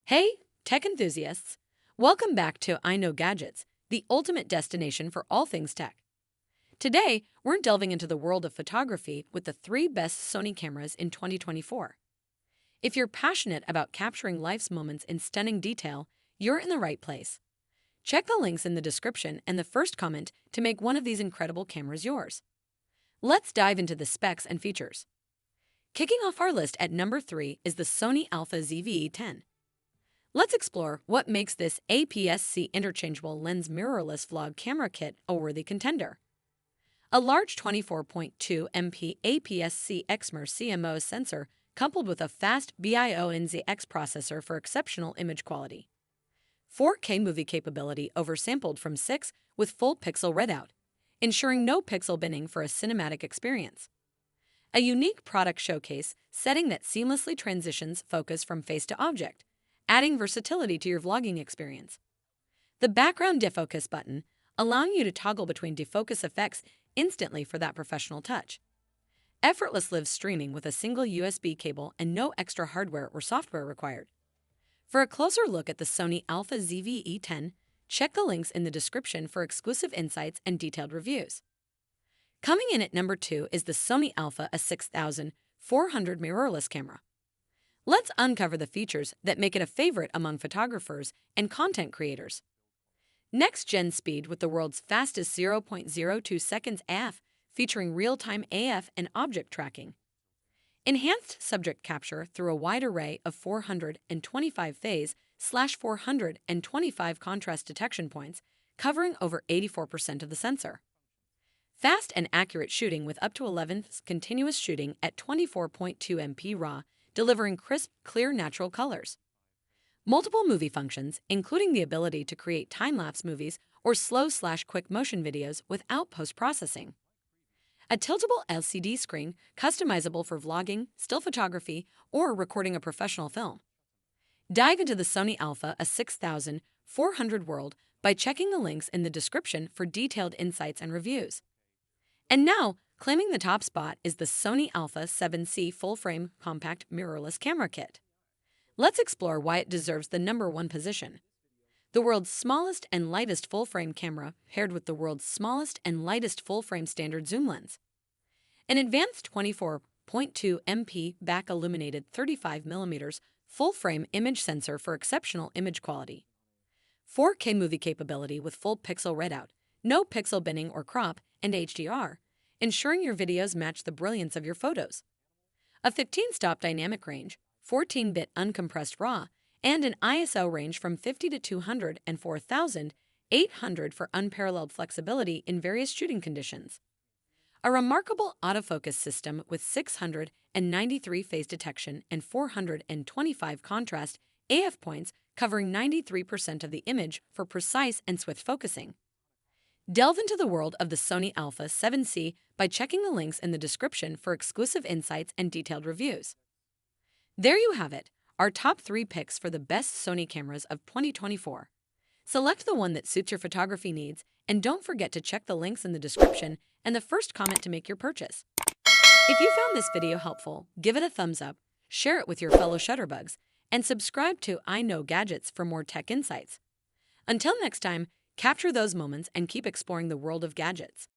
Hey, tech enthusiasts! Welcome back to I Know Gadgets, the ultimate destination for all things tech. Today, we're delving into the world of photography with the three best Sony cameras in 2024. If you're passionate about capturing life's moments in stunning detail, you're in the right place. Check the links in the description and the first comment to make one of these incredible cameras yours. Let's dive into the specs and features. Kicking off our list at number 3 is the Sony Alpha ZV-E10. Let's explore what makes this APS-C interchangeable lens mirrorless vlog camera kit a worthy contender. A large 24.2 MP APS-C XMR CMOS sensor coupled with a fast BIONZX processor for exceptional image quality. 4K movie capability oversampled from 6 with full pixel readout, ensuring no pixel binning for a cinematic experience. A unique product showcase setting that seamlessly transitions focus from face to object, adding versatility to your vlogging experience. The background defocus button, allowing you to toggle between defocus effects instantly for that professional touch. Effortless live streaming with a single USB cable and no extra hardware or software required. For a closer look at the Sony Alpha ZV-E10, check the links in the description for exclusive insights and detailed reviews. Coming in at number 2 is the Sony Alpha A6400 mirrorless camera. Let's uncover the features that make it a favorite among photographers and content creators. Next-gen speed with the world's fastest 0.02 seconds AF, featuring real-time AF and object tracking. Enhanced subject capture through a wide array of 425 phase/425 contrast detection points, covering over 84% of the sensor. Fast and accurate shooting with up to 11 continuous shooting at 24.2 MP RAW, delivering crisp, clear, natural colors. Multiple movie functions, including the ability to create time-lapse movies or slow/quick motion videos without post-processing. A tiltable LCD screen, customizable for vlogging, still photography, or recording a professional film. Dive into the Sony Alpha A6400 world by checking the links in the description for detailed insights and reviews. And now, claiming the top spot is the Sony Alpha 7C full-frame compact mirrorless camera kit. Let's explore why it deserves the number 1 position. The world's smallest and lightest full-frame camera paired with the world's smallest and lightest full-frame standard zoom lens. An advanced 24.2 MP back-illuminated 35mm full-frame image sensor for exceptional image quality. 4K movie capability with full pixel readout, no pixel binning or crop, and HDR, ensuring your videos match the brilliance of your photos. A 15-stop dynamic range, 14-bit uncompressed RAW, and an ISO range from 50 to 200 and 4800 for unparalleled flexibility in various shooting conditions. A remarkable autofocus system with 693 phase detection and 425 contrast AF points covering 93% of the image for precise and swift focusing. Delve into the world of the Sony Alpha 7C by checking the links in the description for exclusive insights and detailed reviews. There you have it, our top 3 picks for the best Sony cameras of 2024. Select the one that suits your photography needs, and don't forget to check the links in the description and the first comment to make your purchase. If you found this video helpful, give it a thumbs up, share it with your fellow Shutterbugs, and subscribe to I Know Gadgets for more tech insights. Until next time, capture those moments and keep exploring the world of gadgets.